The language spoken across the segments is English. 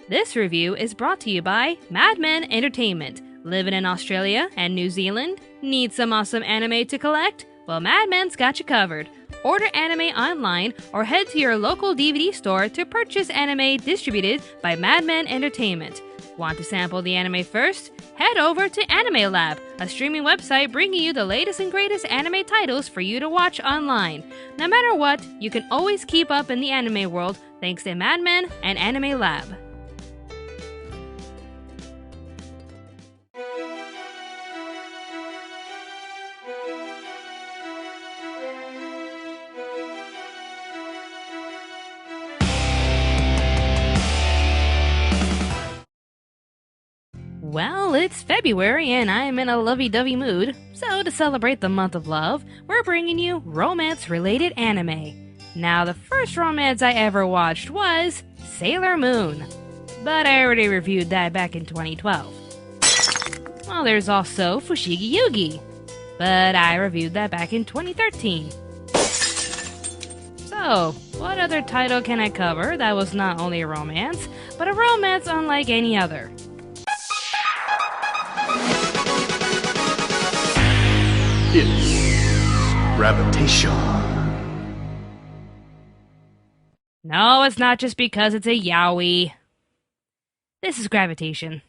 This review is brought to you by Mad Men Entertainment. Living in Australia and New Zealand? Need some awesome anime to collect? Well, Mad Men's got you covered. Order anime online or head to your local DVD store to purchase anime distributed by Mad Men Entertainment. Want to sample the anime first? Head over to Anime Lab, a streaming website bringing you the latest and greatest anime titles for you to watch online. No matter what, you can always keep up in the anime world thanks to Mad Men and Anime Lab. Well, it's February and I'm in a lovey-dovey mood, so to celebrate the month of love, we're bringing you romance-related anime. Now, the first romance I ever watched was Sailor Moon, but I already reviewed that back in 2012. Well, there's also Fushigi Yugi, but I reviewed that back in 2013. So, what other title can I cover that was not only a romance, but a romance unlike any other? It's Gravitation. No, it's not just because it's a yaoi. This is Gravitation.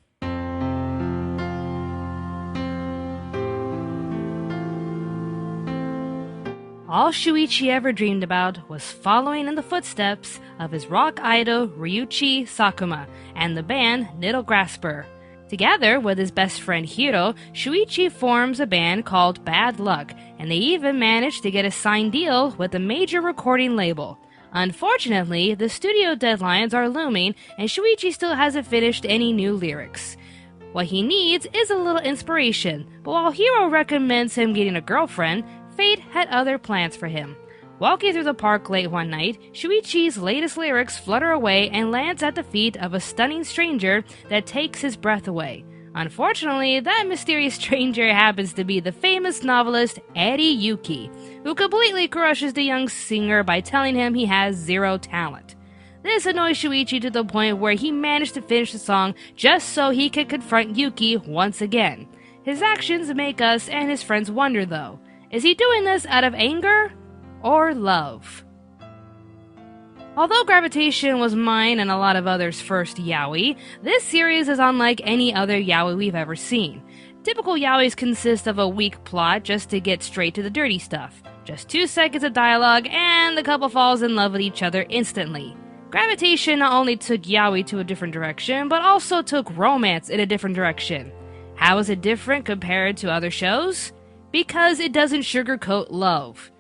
All Shuichi ever dreamed about was following in the footsteps of his rock idol Ryuichi Sakuma and the band Needle Grasper. Together with his best friend Hiro, Shuichi forms a band called Bad Luck, and they even manage to get a signed deal with a major recording label. Unfortunately, the studio deadlines are looming, and Shuichi still hasn't finished any new lyrics. What he needs is a little inspiration, but while Hiro recommends him getting a girlfriend, fate had other plans for him. Walking through the park late one night, Shuichi's latest lyrics flutter away and lands at the feet of a stunning stranger that takes his breath away. Unfortunately, that mysterious stranger happens to be the famous novelist Eddie Yuki, who completely crushes the young singer by telling him he has zero talent. This annoys Shuichi to the point where he managed to finish the song just so he could confront Yuki once again. His actions make us and his friends wonder though, is he doing this out of anger or love? Although Gravitation was mine and a lot of others' first yaoi, this series is unlike any other yaoi we've ever seen. Typical yaois consist of a weak plot just to get straight to the dirty stuff. Just 2 seconds of dialogue and the couple falls in love with each other instantly. Gravitation not only took yaoi to a different direction, but also took romance in a different direction. How is it different compared to other shows? Because it doesn't sugarcoat love.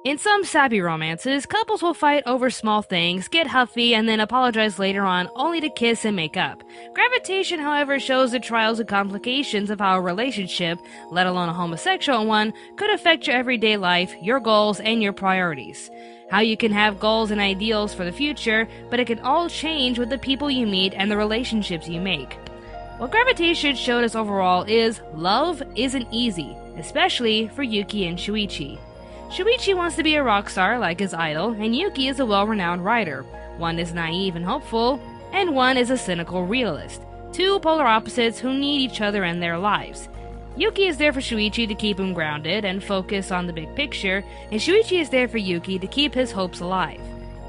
In some sappy romances, couples will fight over small things, get huffy, and then apologize later on only to kiss and make up. Gravitation, however, shows the trials and complications of how a relationship, let alone a homosexual one, could affect your everyday life, your goals, and your priorities. How you can have goals and ideals for the future, but it can all change with the people you meet and the relationships you make. What Gravitation showed us overall is love isn't easy, especially for Yuki and Shuichi. Shuichi wants to be a rock star like his idol, and Yuki is a well-renowned writer. One is naive and hopeful, and one is a cynical realist. Two polar opposites who need each other in their lives. Yuki is there for Shuichi to keep him grounded and focus on the big picture, and Shuichi is there for Yuki to keep his hopes alive.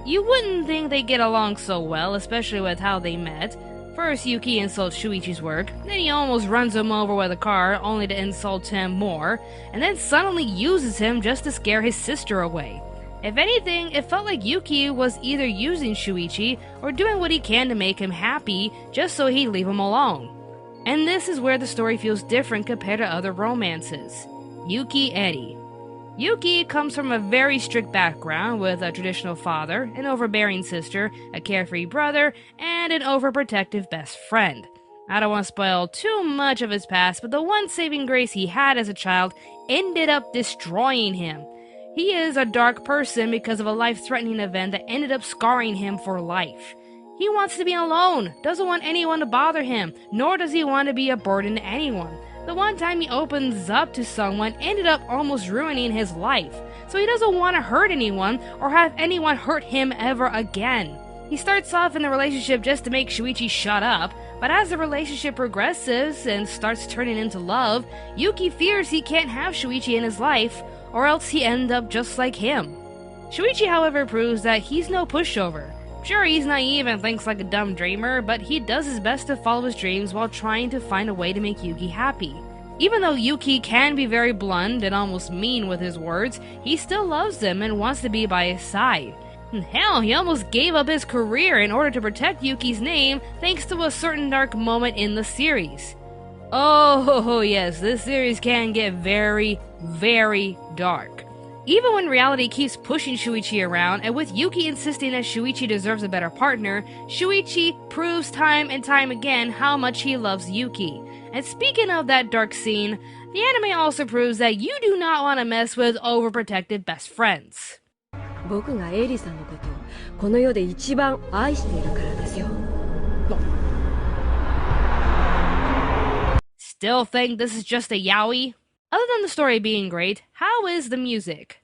You wouldn't think they get along so well, especially with how they met. First, Yuki insults Shuichi's work, then he almost runs him over with a car, only to insult him more, and then suddenly uses him just to scare his sister away. If anything, it felt like Yuki was either using Shuichi or doing what he can to make him happy just so he'd leave him alone. And this is where the story feels different compared to other romances. Yuki Eddie. Yuki comes from a very strict background with a traditional father, an overbearing sister, a carefree brother, and an overprotective best friend. I don't want to spoil too much of his past, but the one saving grace he had as a child ended up destroying him. He is a dark person because of a life-threatening event that ended up scarring him for life. He wants to be alone, doesn't want anyone to bother him, nor does he want to be a burden to anyone. The one time he opens up to someone ended up almost ruining his life, so he doesn't want to hurt anyone or have anyone hurt him ever again. He starts off in the relationship just to make Shuichi shut up, but as the relationship progresses and starts turning into love, Yuki fears he can't have Shuichi in his life, or else he end up just like him. Shuichi, however, proves that he's no pushover. Sure, he's naive and thinks like a dumb dreamer, but he does his best to follow his dreams while trying to find a way to make Yuki happy. Even though Yuki can be very blunt and almost mean with his words, he still loves him and wants to be by his side. Hell, he almost gave up his career in order to protect Yuki's name thanks to a certain dark moment in the series. Oh yes, this series can get very, very dark. Even when reality keeps pushing Shuichi around, and with Yuki insisting that Shuichi deserves a better partner, Shuichi proves time and time again how much he loves Yuki. And speaking of that dark scene, the anime also proves that you do not want to mess with overprotective best friends. 僕がエリさんのことをこの世で一番愛しているからですよ。Still think this is just a yaoi? Other than the story being great, how is the music?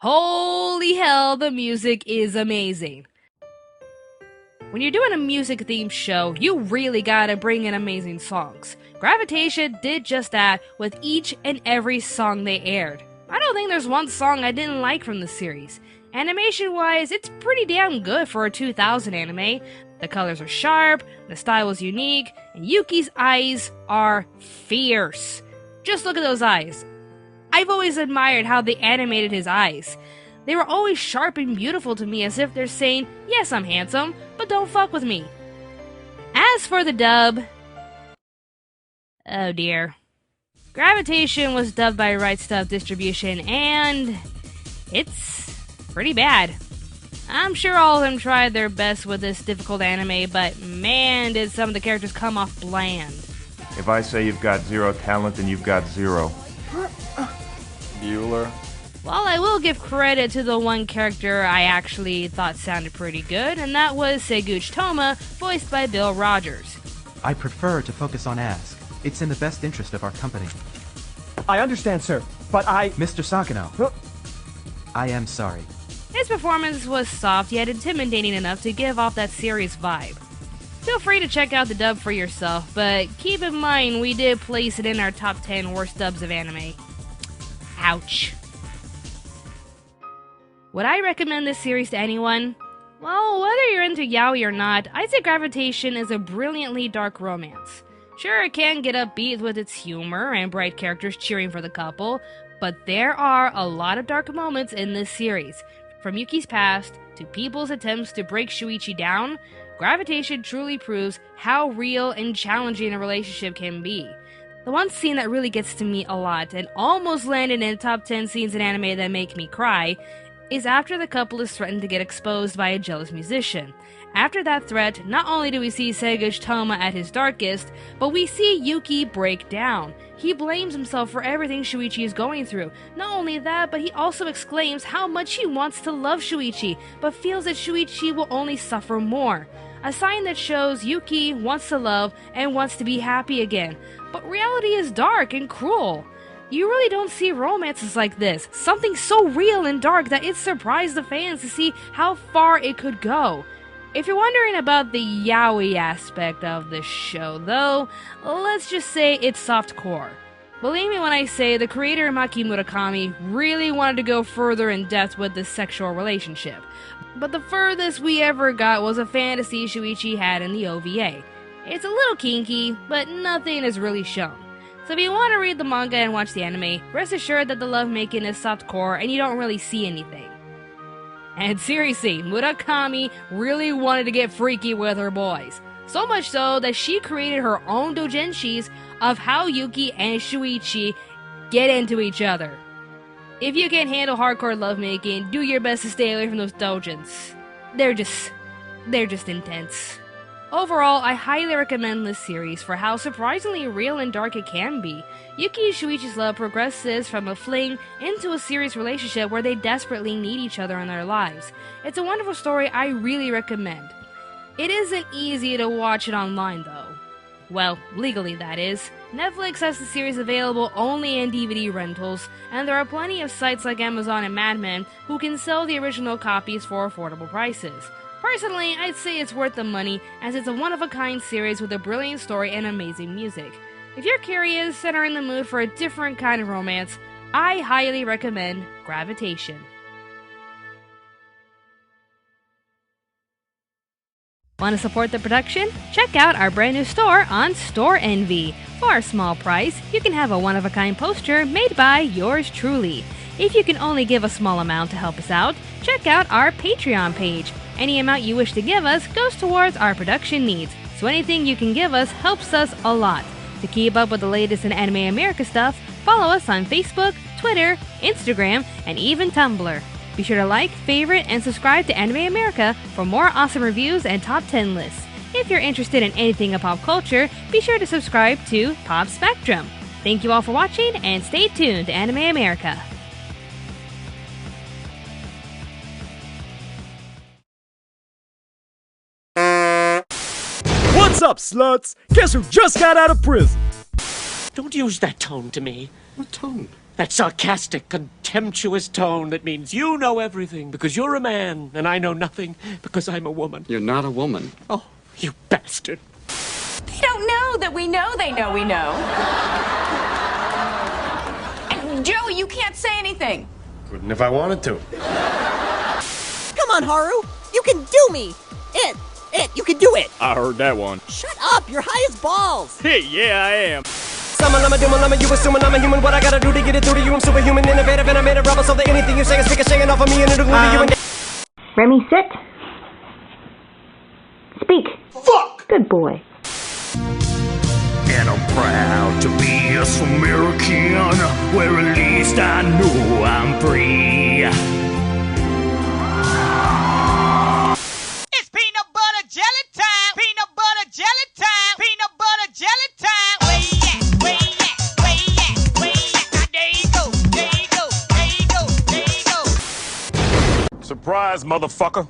Holy hell, the music is amazing. When you're doing a music-themed show, you really gotta bring in amazing songs. Gravitation did just that with each and every song they aired. I don't think there's one song I didn't like from the series. Animation-wise, it's pretty damn good for a 2000 anime. The colors are sharp, the style is unique, and Yuki's eyes are fierce. Just look at those eyes. I've always admired how they animated his eyes. They were always sharp and beautiful to me, as if they're saying, yes, I'm handsome, but don't fuck with me. As for the dub... oh dear. Gravitation was dubbed by Right Stuff Distribution, and... it's pretty bad. I'm sure all of them tried their best with this difficult anime, but man, did some of the characters come off bland. If I say you've got zero talent, then you've got zero. Bueller. Well, I will give credit to the one character I actually thought sounded pretty good, and that was Seguch Toma, voiced by Bill Rogers. I prefer to focus on Ask. It's in the best interest of our company. I understand, sir, but Mr. Sakano. I am sorry. His performance was soft yet intimidating enough to give off that serious vibe. Feel free to check out the dub for yourself, but keep in mind we did place it in our top 10 worst dubs of anime. Ouch. Would I recommend this series to anyone? Well, whether you're into yaoi or not, I'd say Gravitation is a brilliantly dark romance. Sure, it can get upbeat with its humor and bright characters cheering for the couple, but there are a lot of dark moments in this series. From Yuki's past to people's attempts to break Shuichi down, Gravitation truly proves how real and challenging a relationship can be. The one scene that really gets to me a lot and almost landed in the top 10 scenes in anime that make me cry is after the couple is threatened to get exposed by a jealous musician. After that threat, not only do we see Seguch Toma at his darkest, but we see Yuki break down. He blames himself for everything Shuichi is going through. Not only that, but he also exclaims how much he wants to love Shuichi, but feels that Shuichi will only suffer more. A sign that shows Yuki wants to love and wants to be happy again. But reality is dark and cruel. You really don't see romances like this. Something so real and dark that it surprised the fans to see how far it could go. If you're wondering about the yaoi aspect of this show, though, let's just say it's softcore. Believe me when I say the creator Maki Murakami really wanted to go further in depth with this sexual relationship. But the furthest we ever got was a fantasy Shuichi had in the OVA. It's a little kinky, but nothing is really shown. So if you want to read the manga and watch the anime, rest assured that the lovemaking is softcore and you don't really see anything. And seriously, Murakami really wanted to get freaky with her boys. So much so that she created her own doujinshis of how Yuki and Shuichi get into each other. If you can't handle hardcore lovemaking, do your best to stay away from those doujins. They're just intense. Overall, I highly recommend this series for how surprisingly real and dark it can be. Yuki and Shuichi's love progresses from a fling into a serious relationship where they desperately need each other in their lives. It's a wonderful story I really recommend. It isn't easy to watch it online though. Well, legally that is. Netflix has the series available only in DVD rentals, and there are plenty of sites like Amazon and Mad Men who can sell the original copies for affordable prices. Personally, I'd say it's worth the money, as it's a one-of-a-kind series with a brilliant story and amazing music. If you're curious and are in the mood for a different kind of romance, I highly recommend Gravitation. Want to support the production? Check out our brand new store on Store Envy. For a small price, you can have a one-of-a-kind poster made by yours truly. If you can only give a small amount to help us out, check out our Patreon page. Any amount you wish to give us goes towards our production needs, so anything you can give us helps us a lot. To keep up with the latest in Anime America stuff, follow us on Facebook, Twitter, Instagram, and even Tumblr. Be sure to like, favorite, and subscribe to Anime America for more awesome reviews and top 10 lists. If you're interested in anything in pop culture, be sure to subscribe to Pop Spectrum. Thank you all for watching, and stay tuned to Anime America. What's up, sluts? Guess who just got out of prison? Don't use that tone to me. What tone? That sarcastic, contemptuous tone that means you know everything because you're a man and I know nothing because I'm a woman. You're not a woman. Oh, you bastard. They don't know that we know they know we know. And Joe, you can't say anything. Couldn't if I wanted to. Come on, Haru. You can do me. You can do it. I heard that one. Shut up. You're high as balls. Hey, yeah, I am. You assuming I'm a human. What I gotta do to get it through to you? I'm superhuman, innovative, and I made a rubber so that anything you say is shaking off of me and it'll glue to you. Remy, sit. Speak. Fuck! Good boy. And I'm proud to be a American, where at least I know I'm free. It's peanut butter jelly time! Peanut butter jelly time! Peanut butter jelly time! Where you at? Where you at? Where you at? Where you at? Now there you go, there you go, there you go, there you go. Surprise, motherfucker.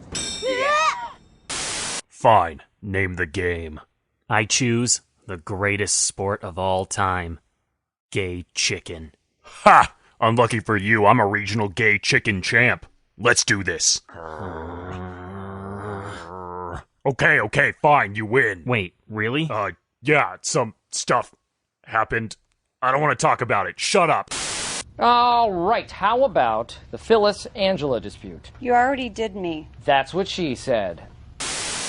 Fine, name the game. I choose the greatest sport of all time. Gay chicken. Ha! Unlucky for you, I'm a regional gay chicken champ. Let's do this. Okay, fine, you win. Wait, really? Yeah, some stuff happened. I don't want to talk about it. Shut up. All right, how about the Phyllis-Angela dispute? You already did me. That's what she said.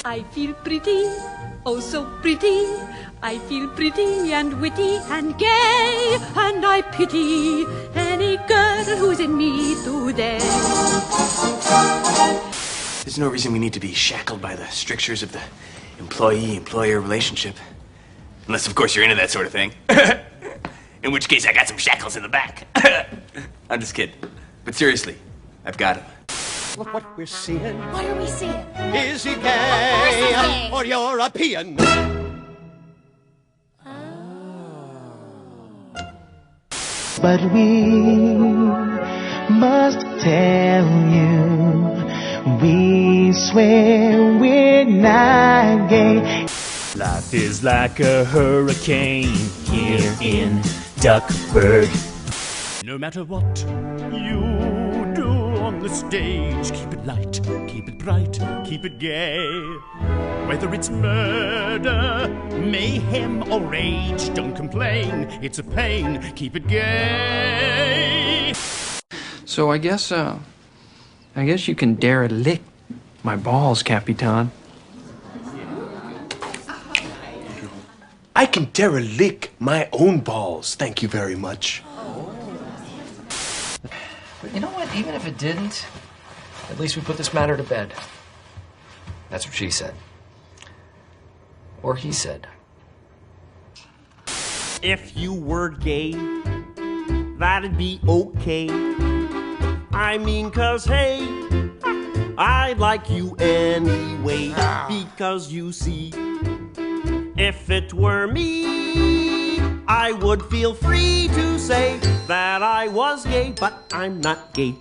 I feel pretty, oh so pretty. I feel pretty and witty and gay, and I pity any girl who's in need today. There's no reason we need to be shackled by the strictures of the employee-employer relationship. Unless, of course, you're into that sort of thing. In which case, I got some shackles in the back. I'm just kidding. But seriously, I've got them. Look what we're seeing. What are we seeing? Is he Of course he's gay gay. or European? But we must tell you, we swear we're not gay. Life is like a hurricane here in Duckburg. No matter what you do on the stage, keep it light, keep it bright, keep it gay. Whether it's murder, mayhem, or rage, don't complain, it's a pain, keep it gay. So I guess you can dare lick my balls, Capitan. I can dare lick my own balls. Thank you very much. But you know what? Even if it didn't, at least we put this matter to bed. That's what she said. Or he said. If you were gay, that'd be okay. I mean, 'cause hey, I like you anyway. Because you see, if it were me, I would feel free to say that I was gay, but I'm not gay.